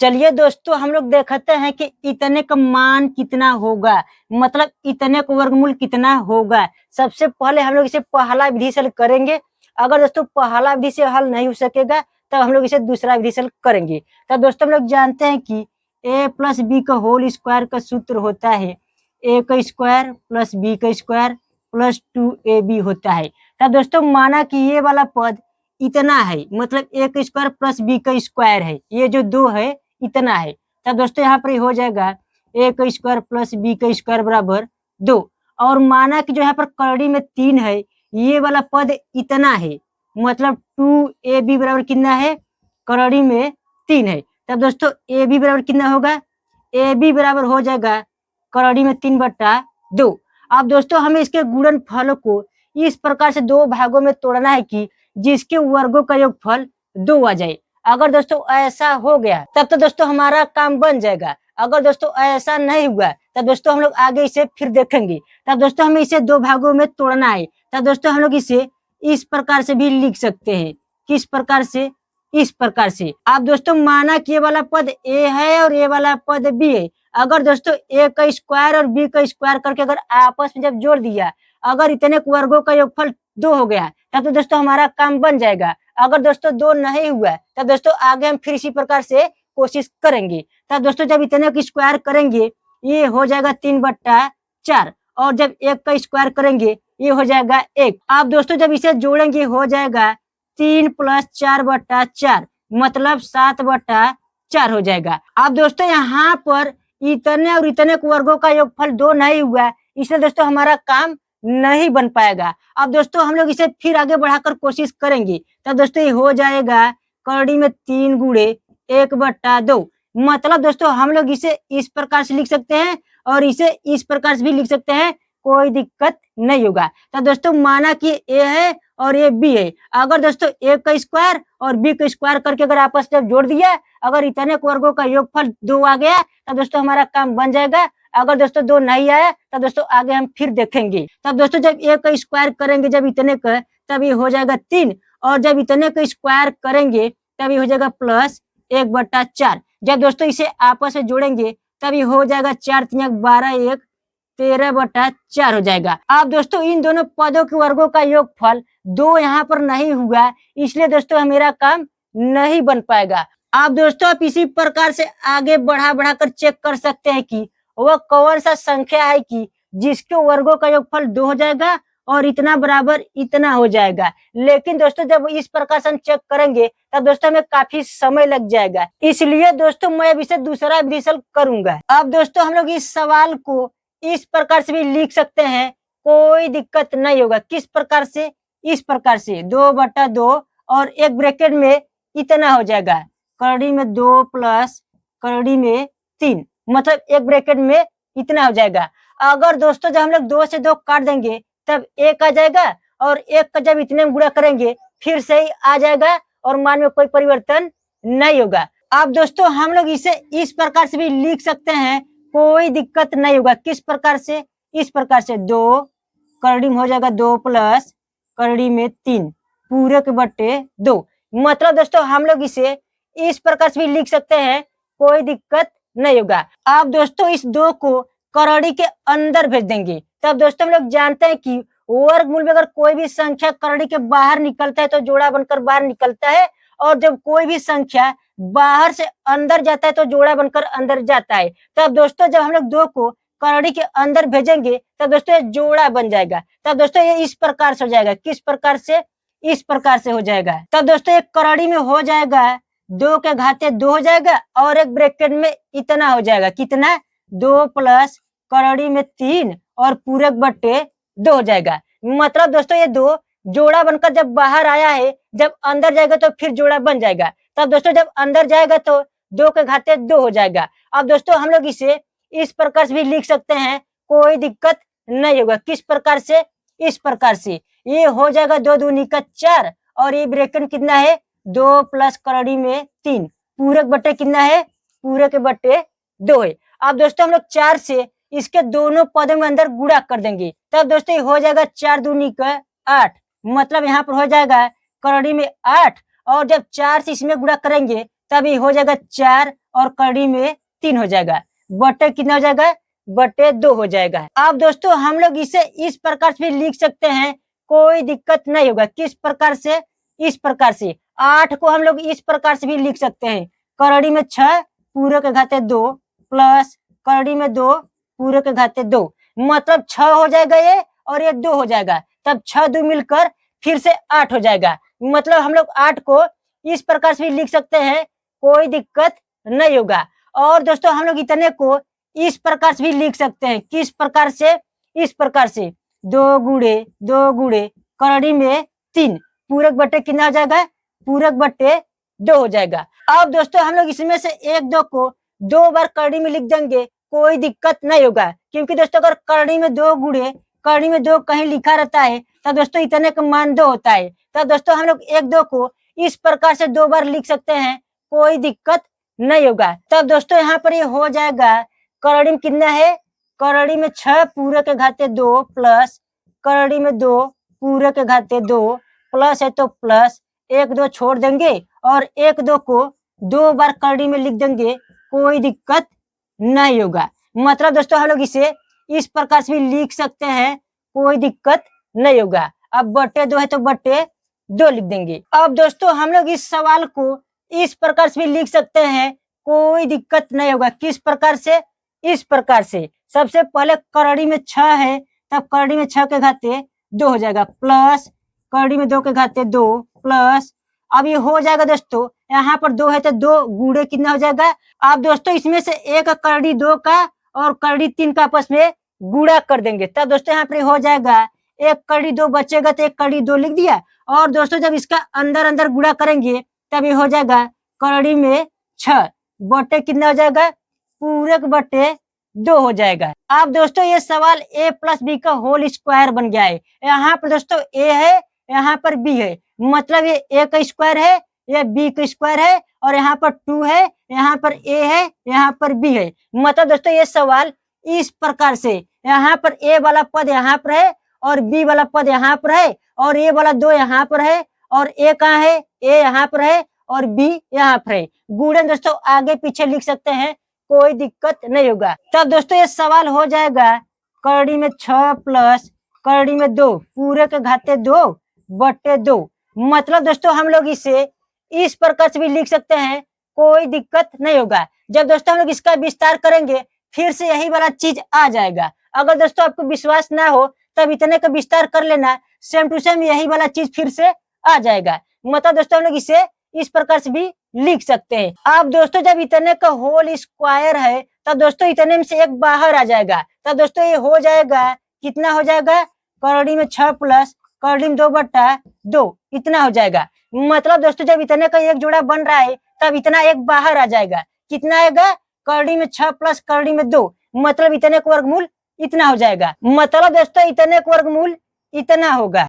चलिए दोस्तों, हम लोग देखते हैं कि इतने का मान कितना होगा, मतलब इतने का वर्गमूल कितना होगा। सबसे पहले हम लोग इसे पहला विधि से हल करेंगे। अगर दोस्तों पहला विधि से हल नहीं हो सकेगा तब हम लोग इसे दूसरा विधि से हल करेंगे। तो दोस्तों हम लोग जानते हैं कि a प्लस बी का होल स्क्वायर का सूत्र होता है a का स्क्वायर प्लस b का स्क्वायर प्लस 2ab होता है। तो दोस्तों माना कि ये वाला पद इतना है, मतलब a का स्क्वायर प्लस b का स्क्वायर है, ये जो दो है इतना है। तब दोस्तों यहाँ पर हो जाएगा a का स्क्वायर प्लस b का स्क्वायर बराबर 2। और माना कि जो यहाँ पर करड़ी में 3 है, ये वाला पद इतना है, मतलब 2ab बराबर कितना है, करड़ी में 3 है। तब दोस्तों ab बराबर कितना होगा, ab बराबर हो जाएगा करड़ी में 3/2। अब दोस्तों हमें इसके गुणनफल को इस प्रकार से दो भागों में तोड़ना है कि जिसके वर्गों का योगफल 2 आ जाए। अगर दोस्तों ऐसा हो गया तब तो दोस्तों हमारा काम बन जाएगा। अगर दोस्तों ऐसा नहीं हुआ तब दोस्तों हम लोग आगे इसे फिर देखेंगे। तब दोस्तों हमें इसे दो भागों में तोड़ना है। तब दोस्तों हम लोग इसे इस प्रकार से भी लिख सकते हैं। किस प्रकार से, इस प्रकार से। आप दोस्तों माना कि ये वाला पद a है और ये वाला पद b है। अगर दोस्तों a का स्क्वायर और b का स्क्वायर करके अगर आपस में जब जोड़ दिया, अगर इतने वर्गों का योगफल 2 हो गया तब तो दोस्तों हमारा काम बन जाएगा। अगर दोस्तों 2 नहीं हुआ तब दोस्तों आगे हम फिर इसी प्रकार से कोशिश करेंगे। तब दोस्तों जब इतने का स्क्वायर करेंगे ये हो जाएगा 3/4, और जब 1 का स्क्वायर करेंगे ये हो जाएगा 1। आप दोस्तों जब इसे जोड़ेंगे हो जाएगा 3 + 4/4, मतलब 7/4 हो जाएगा। अब दोस्तों यहाँ पर इतने और इतने वर्गों का योगफल 2 नहीं हुआ, इसलिए दोस्तों हमारा काम नहीं बन पाएगा। अब दोस्तों हम लोग इसे फिर आगे बढ़ाकर कोशिश करेंगे। तब दोस्तों ये हो जाएगा करड़ी में 3 × 1/2। मतलब दोस्तों हम लोग इसे इस प्रकार से लिख सकते हैं और इसे इस प्रकार से भी लिख सकते हैं, कोई दिक्कत नहीं होगा। तो दोस्तों माना कि a है और ये b है। अगर दोस्तों a का स्क्वायर और b का स्क्वायर करके अगर आपस में जोड़ दिया, अगर इतने वर्गों का योगफल 2 आ गया तब दोस्तों हमारा काम बन जाएगा। अगर दोस्तों 2 नहीं आया तब दोस्तों आगे हम फिर देखेंगे। तब दोस्तों जब a का स्क्वायर करेंगे जब इतने का, तब ये हो जाएगा 3, और जब इतने का स्क्वायर करेंगे तब ये हो जाएगा प्लस 1/4। जब दोस्तों इसे आपस में जोड़ेंगे तब ये हो जाएगा 4 × 3 = 12, 1 13/4 हो जाएगा। अब दोस्तों इन दोनों पदों के वर्गों का योगफल 2 यहाँ पर नहीं हुआ, इसलिए दोस्तों मेरा काम नहीं बन पाएगा। आप दोस्तों आप इसी प्रकार से आगे बढ़ा कर चेक कर सकते हैं कि वह कौन सा संख्या है कि जिसके वर्गों का योगफल 2 हो जाएगा और इतना बराबर इतना हो जाएगा। लेकिन दोस्तों जब इस प्रकार से हम चेक करेंगे तब दोस्तों हमें काफी समय लग जाएगा, इसलिए दोस्तों मैं अब इसे दूसरा विधि से करूंगा। अब दोस्तों हम लोग इस सवाल को इस प्रकार से भी लिख सकते हैं, कोई दिक्कत नहीं होगा। किस प्रकार से, इस प्रकार से 2/2 और एक ब्रैकेट में इतना हो जाएगा, करड़ी में 2 प्लस करड़ी में 3, मतलब एक ब्रैकेट में इतना हो जाएगा। अगर दोस्तों जब हम लोग 2 से 2 काट देंगे तब 1 आ जाएगा, और 1 का जब इतने में गुणा करेंगे फिर से ही आ जाएगा और मान में कोई परिवर्तन नहीं होगा। अब दोस्तों हम लोग इसे इस प्रकार से भी लिख सकते हैं, कोई दिक्कत नहीं होगा। किस प्रकार से, इस प्रकार से 2 करड़ी में हो जाएगा 2 प्लस करड़ी में 3 पूरे के बटे 2। मतलब दोस्तों हम लोग इसे इस प्रकार से भी लिख सकते हैं, कोई दिक्कत नहीं होगा। आप दोस्तों इस 2 को करड़ी के अंदर भेज देंगे। तब दोस्तों हम लोग जानते हैं कि वर्गमूल में अगर कोई भी संख्या करड़ी के बाहर निकलता है तो जोड़ा बनकर बाहर निकलता है, और जब कोई भी संख्या बाहर से अंदर जाता है तो जोड़ा बनकर अंदर जाता है। तब दोस्तों जब हम लोग 2 को करड़ी के अंदर भेजेंगे तब दोस्तों ये जोड़ा बन जाएगा। तब दोस्तों ये इस प्रकार से हो जाएगा। किस प्रकार से, इस प्रकार से हो जाएगा। तब दोस्तों एक करड़ी में हो जाएगा 2 के घाते 2 हो जाएगा, और एक ब्रैकेट में इतना हो जाएगा, कितना, 2 प्लस करड़ी में 3 और पूरे बटे 2 हो जाएगा। मतलब दोस्तों ये 2 जोड़ा बनकर जब बाहर आया है, जब अंदर जाएगा तो फिर जोड़ा बन जाएगा। तब दोस्तों जब अंदर जाएगा तो 2 के घाते 2 हो जाएगा। अब दोस्तों हम लोग इसे इस प्रकार से भी लिख सकते हैं, कोई दिक्कत नहीं होगा। किस प्रकार से, इस प्रकार से। ये हो जाएगा 2 दूनी का 4, और ये ब्रैकेट कितना है, 2 प्लस करड़ी में 3 पूरे बटे कितना है, पूरे के बटे 2 है। अब दोस्तों हम लोग 4 से इसके दोनों पदों में अंदर गुणा कर देंगे। तब दोस्तों ये हो जाएगा 4 दूनी का 8, मतलब यहाँ पर हो जाएगा करड़ी में 8, और जब 4 से इसमें गुणा करेंगे तब ये हो जाएगा 4 और करड़ी में 3 हो जाएगा, बटे कितना हो जाएगा, बटे 2 हो जाएगा। अब दोस्तों हम लोग इसे इस प्रकार से भी लिख सकते हैं, कोई दिक्कत नहीं होगा। किस प्रकार से, इस प्रकार से 8 को हम लोग इस प्रकार से भी लिख सकते हैं, करड़ी में 6 पूरे के घाते 2 प्लस करड़ी में 2 पूरे के घाते 2, मतलब 6 हो जाएगा ये और ये 2 हो जाएगा, तब 6 2 मिलकर फिर से 8 हो जाएगा। मतलब हम लोग 8 को इस प्रकार से भी लिख सकते हैं, कोई दिक्कत नहीं होगा। और दोस्तों हम लोग इतने को इस प्रकार से भी लिख सकते हैं, किस प्रकार से, इस प्रकार से 2 गुणे करड़ी में 3 पूरक बटे कितना हो जाएगा, पूरक बटे 2 हो जाएगा। अब दोस्तों हम लोग इसमें से 1 2 को 2 बार करड़ी में लिख देंगे, कोई दिक्कत नहीं होगा, क्योंकि दोस्तों अगर करड़ी में 2 गुणे करड़ी में 2 कहीं लिखा रहता है तब दोस्तों इतने का मान 2 होता है। तब दोस्तों हम लोग 1 2 को इस प्रकार से 2 बार लिख सकते हैं, कोई दिक्कत नहीं होगा। तब दोस्तों यहाँ पर ये हो जाएगा, करड़ी में कितना है, करड़ी में 6 पूरे के घाते 2 प्लस करड़ी में 2 पूरे के घाते 2 प्लस है तो प्लस 1 2 छोड़ देंगे और 1 2 को 2 बार करड़ी में लिख देंगे, कोई दिक्कत नहीं होगा। मतलब दोस्तों हम लोग इसे इस प्रकार से भी लिख सकते हैं, कोई दिक्कत नहीं होगा। अब बटे 2 है तो बटे 2 लिख देंगे। अब दोस्तों हम लोग इस सवाल को इस प्रकार से भी लिख सकते हैं, कोई दिक्कत नहीं होगा। किस प्रकार से, इस प्रकार से सबसे पहले करड़ी में 6 है तब करड़ी में 6 के घाते 2 हो जाएगा प्लस करड़ी में 2 के घाते 2 प्लस, अब ये हो जाएगा दोस्तों, यहाँ पर 2 है तो 2 गुणे कितना हो जाएगा। अब दोस्तों इसमें से एक करड़ी 2 का और करड़ी 3 का आपस में गुणा कर देंगे, तब दोस्तों यहाँ पर हो जाएगा, एक करड़ी 2 बचेगा तो एक करड़ी 2 लिख दिया, और दोस्तों जब इसका अंदर अंदर गुणा करेंगे तब ये हो जाएगा करड़ी में 6 बटे कितना हो जाएगा, पूरक बटे 2 हो जाएगा। अब दोस्तों ये सवाल a प्लस बी का होल स्क्वायर बन गया है। यहाँ पर दोस्तों a है, यहाँ पर b है, मतलब ये a का स्क्वायर है, ये b का स्क्वायर है, और यहाँ पर 2 है, यहाँ पर a है, यहाँ पर b है। मतलब दोस्तों ये सवाल इस प्रकार से, यहाँ पर a वाला पद यहाँ पर है और b वाला पद यहाँ पर है और a वाला 2 यहाँ पर है और a कहाँ है, a यहाँ पर है और b यहाँ पर है। गुणन दोस्तों आगे पीछे लिख सकते हैं, कोई दिक्कत नहीं होगा। तब दोस्तों ये सवाल हो जाएगा, करड़ी में 6 प्लस करड़ी में 2 पूरे के घाते 2 बटे 2। मतलब दोस्तों हम लोग इसे इस प्रकार से भी लिख सकते हैं, कोई दिक्कत नहीं होगा। जब दोस्तों हम लोग इसका विस्तार करेंगे फिर से यही वाला चीज आ जाएगा। अगर दोस्तों आपको विश्वास ना हो तब इतने का विस्तार कर लेना, सेम टू सेम यही वाला चीज फिर से आ जाएगा। मतलब दोस्तों हम लोग इसे इस प्रकार से भी लिख सकते हैं। अब दोस्तों जब इतने का होल स्क्वायर है तब दोस्तों इतने में से एक बाहर आ जाएगा, तब दोस्तों ये हो जाएगा, कितना हो जाएगा, करड़ी में 6 प्लस करड़ी में 2 बटा 2 इतना हो जाएगा। मतलब दोस्तों जब इतने का एक जोड़ा बन रहा है तब इतना एक बाहर आ जाएगा, कितना आएगा, करड़ी में 6 प्लस करड़ी में 2, मतलब इतने का वर्गमूल इतना हो जाएगा। मतलब दोस्तों इतने का वर्गमूल इतना होगा।